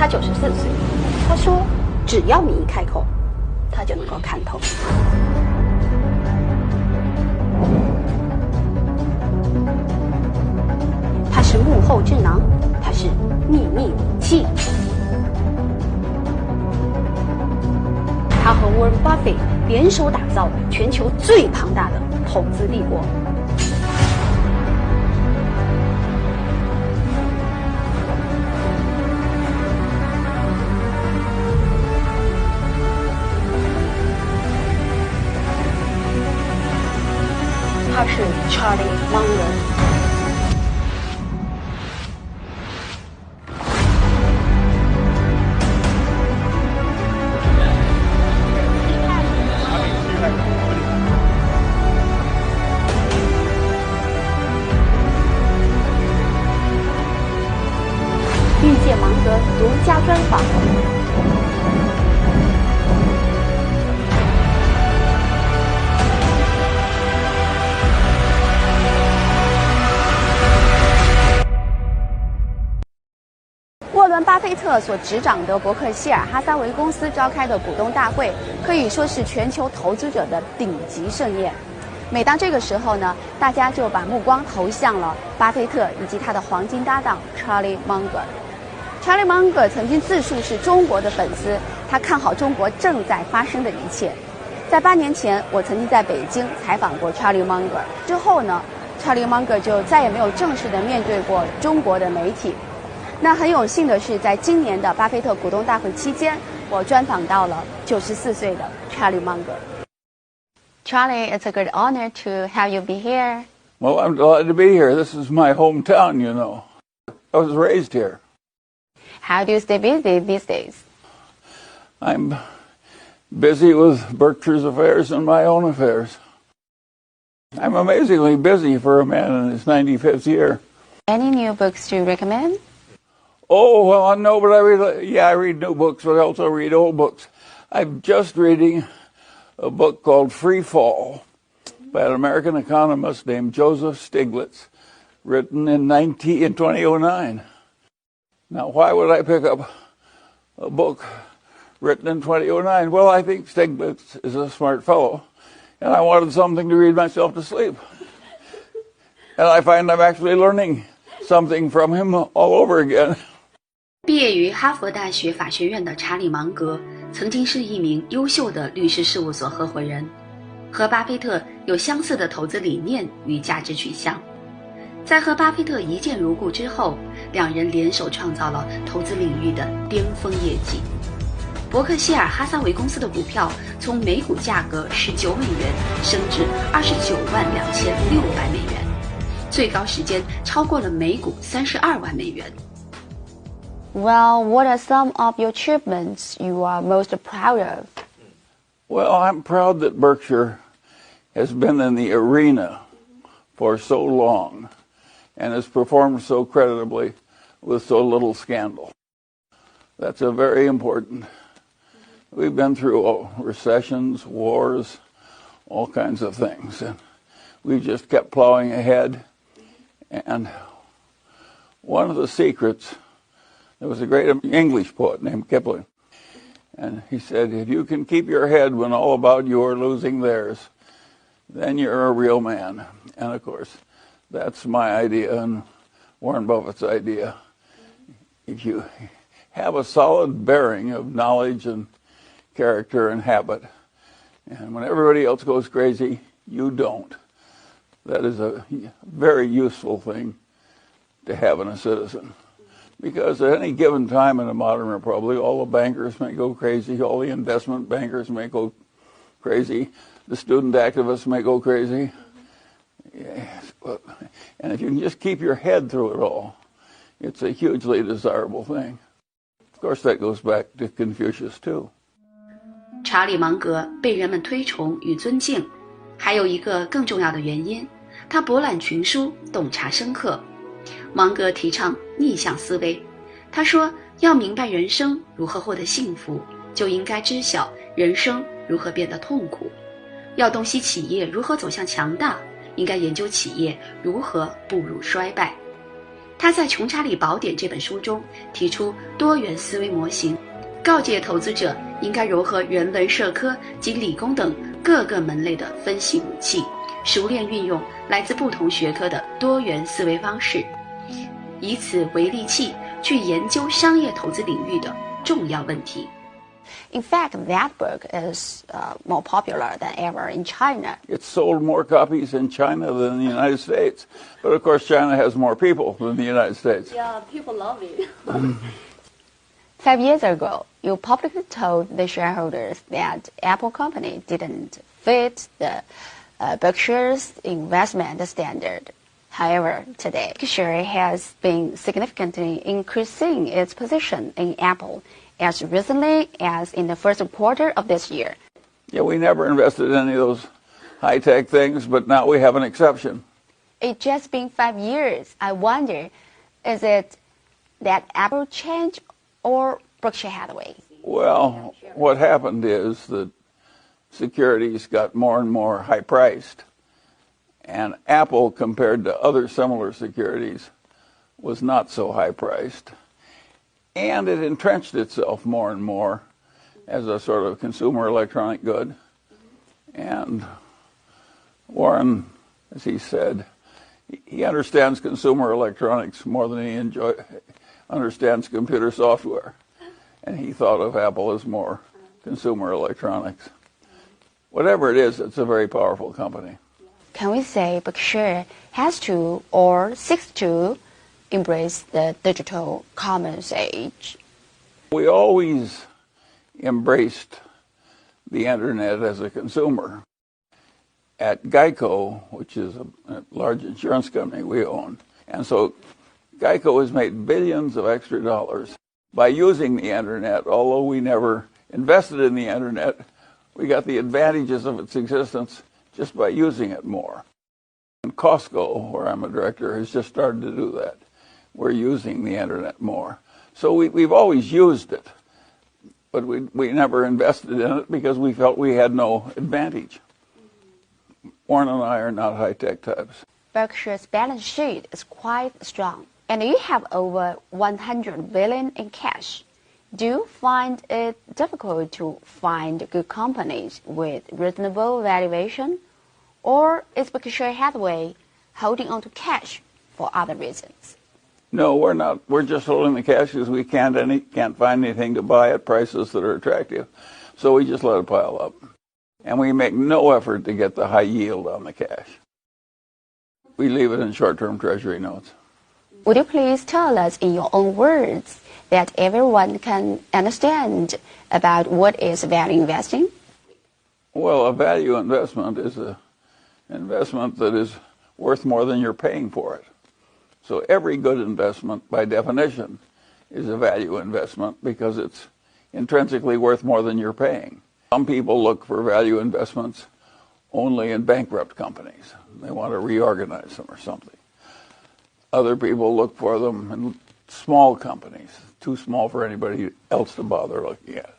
他94岁，他说只要你一开口，他就能够看透。他是幕后智囊，他是秘密武器。他和沃伦·巴菲特联手打造全球最庞大的投资帝国。他是 Charlie Munger。遇见芒格独家专访。沃伦·巴菲特所执掌的伯克希尔哈撒韦公司召开的股东大会，可以说是全球投资者的顶级盛宴。每当这个时候呢，大家就把目光投向了巴菲特以及他的黄金搭档 Charlie Munger。Charlie Munger 曾经自述是中国的粉丝，他看好中国正在发生的一切。在8年前，我曾经在北京采访过 Charlie Munger， 之后呢 ，Charlie Munger 就再也没有正式的面对过中国的媒体。那很有幸的是，在今年的巴菲特股东大会期间，我专访到了94岁的 Charlie Munger。Charlie, it's a great honor to have you be here. Well, I'm delighted to be here. This is my hometown, you know. I was raised here. How do you stay busy these days? I'm busy with Berkshire's affairs and my own affairs. I'm amazingly busy for a man in his 95th year. Any new books to recommend? Oh, well, no, but I read new books, but I also read old books. I'm just reading a book called Free Fall by an American economist named Joseph Stiglitz, written in 2009. Now, why would I pick up a book written in 2009? Well, I think Stiglitz is a smart fellow, and I wanted something to read myself to sleep. And I find I'm actually learning something from him all over again. 毕业于哈佛大学法学院的查理芒格，曾经是一名优秀的律师事务所合伙人，和巴菲特有相似的投资理念与价值取向。在和巴菲特一见如故之后，两人联手创造了投资领域的巅峰业绩。伯克希尔哈撒韦公司的股票从每股价格19美元升至29.26万美元，最高时间超过了每股32万美元。Well, what are some of your achievements you are most proud of? Well, I'm proud that Berkshire has been in the arena for so long and has performed so creditably with so little scandal. That's a very important. We've been through recessions, wars, all kinds of things, and we just kept plowing ahead. And one of the secrets, there was a great English poet named Kipling, and he said, if you can keep your head when all about you are losing theirs, then you're a real man. And of course, that's my idea and Warren Buffett's idea. If you have a solid bearing of knowledge and character and habit, and when everybody else goes crazy, you don't. That is a very useful thing to have in a citizen. Because at any given time in a modern republic, all the bankers may go crazy, all the investment bankers may go crazy, the student activists may go crazy. Yes. And if you can just keep your head through it all, it's a hugely desirable thing. Of course, that goes back to Confucius, too. 查理芒格被人们推崇与尊敬，还有一个更重要的原因，他博览群书，洞察深刻。芒格提倡逆向思维，他说要明白人生如何获得幸福，就应该知晓人生如何变得痛苦。要洞悉企业如何走向强大，应该研究企业如何步入衰败。他在《穷查理宝典》这本书中提出多元思维模型，告诫投资者应该融合人文社科及理工等各个门类的分析武器，熟练运用来自不同学科的多元思维方式，以此为利器去研究商业投资领域的重要问题。In fact, that book is more popular than ever in China. It's sold more copies in China than the United States. But of course, China has more people than the United States. Yeah, people love it. 5 years ago, you publicly told the shareholders that Apple Company didn't fit the Berkshire's investment standard. However, today, Berkshire has been significantly increasing its position in Apple as recently as in the first quarter of this year. Yeah, we never invested in any of those high-tech things, but now we have an exception. It's just been 5 years. I wonder, is it that Apple changed or Berkshire Hathaway? Well, what happened is that securities got more and more high-priced, and Apple, compared to other similar securities, was not so high-priced. And it entrenched itself more and more as a sort of consumer electronic good. And Warren, as he said, he understands consumer electronics more than he understands computer software. And he thought of Apple as more consumer electronics. Whatever it is, it's a very powerful company. Can we say Berkshire has to or seeks to embrace the digital commerce age? We always embraced the internet as a consumer. At Geico, which is a large insurance company we own, and so Geico has made billions of extra dollars by using the internet. Although we never invested in the internet, we got the advantages of its existence just by using it more. And Costco, where I'm a director, has just started to do that. We're using the internet more. So we've always used it, but we never invested in it because we felt we had no advantage. Warren and I are not high-tech types. Berkshire's balance sheet is quite strong, and you have over $100 billion in cash. Do you find it difficult to find good companies with reasonable valuation, or is Berkshire Hathaway holding on to cash for other reasons? No, we're not. We're just holding the cash because we can't find anything to buy at prices that are attractive. So we just let it pile up. And we make no effort to get the high yield on the cash. We leave it in short-term treasury notes. Would you please tell us in your own words that everyone can understand about what is value investing? Well, a value investment is an investment that is worth more than you're paying for it. So every good investment, by definition, is a value investment because it's intrinsically worth more than you're paying. Some people look for value investments only in bankrupt companies. They want to reorganize them or something. Other people look for them in small companies, too small for anybody else to bother looking at.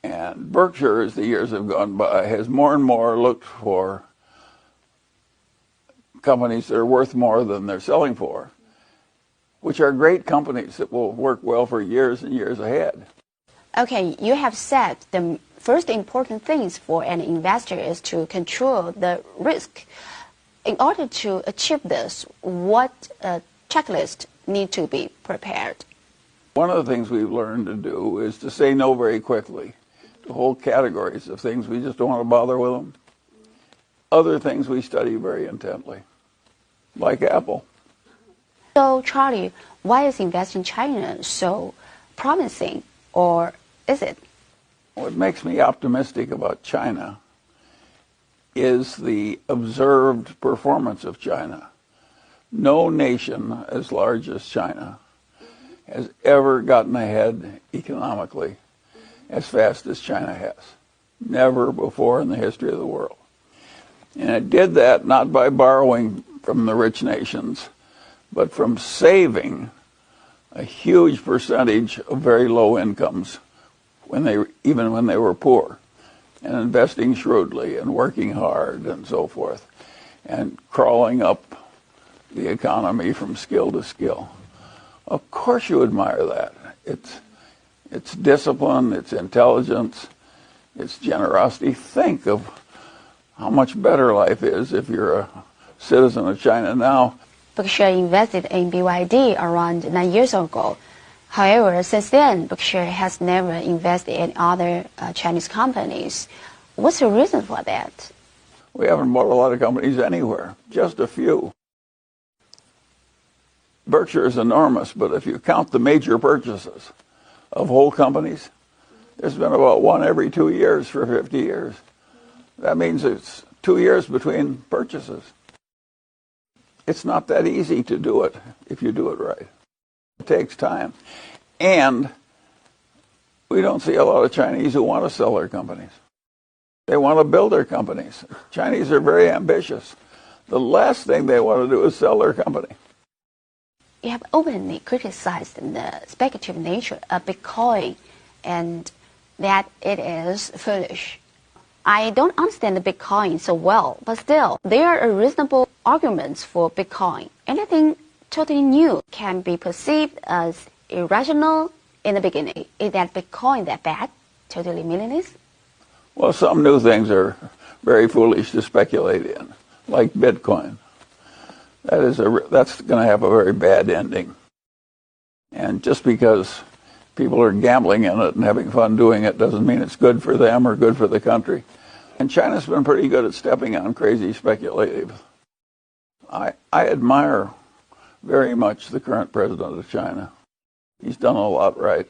And Berkshire, as the years have gone by, has more and more looked for companies that are worth more than they're selling for, which are great companies that will work well for years and years ahead. Okay, you have said the first important things for an investor is to control the risk. In order to achieve this, what checklist need to be prepared? One of the things we've learned to do is to say no very quickly to whole categories of things. We just don't want to bother with them. Other things we study very intently, like Apple. So, Charlie, why is investing in China so promising, or is it? What makes me optimistic about China is the observed performance of China. No nation as large as China has ever gotten ahead economically as fast as China has. Never before in the history of the world. And it did that not by borrowing from the rich nations, but from saving a huge percentage of very low incomes even when they were poor, and investing shrewdly and working hard and so forth, and crawling up the economy from skill to skill. Of course you admire that. It's discipline, it's intelligence, it's generosity. Think of how much better life is if you're a citizen of China now. Berkshire invested in BYD around 9 years ago. However, since then, Berkshire has never invested in other Chinese companies. What's the reason for that? We haven't bought a lot of companies anywhere, just a few. Berkshire is enormous, but if you count the major purchases of whole companies, there's been about one every 2 years for 50 years. That means it's 2 years between purchases. It's not that easy to do it if you do it right. It takes time. And we don't see a lot of Chinese who want to sell their companies. They want to build their companies. Chinese are very ambitious. The last thing they want to do is sell their company. You have openly criticized the speculative nature of Bitcoin and that it is foolish. I don't understand the Bitcoin so well, but still, there are reasonable arguments for Bitcoin. Anything totally new can be perceived as irrational in the beginning. Is that Bitcoin that bad? Totally meaningless? Well, some new things are very foolish to speculate in, like Bitcoin. That's going to have a very bad ending. And just because people are gambling in it and having fun doing it doesn't mean it's good for them or good for the country. And China's been pretty good at stepping on crazy speculative. I admire very much the current president of China. He's done a lot right.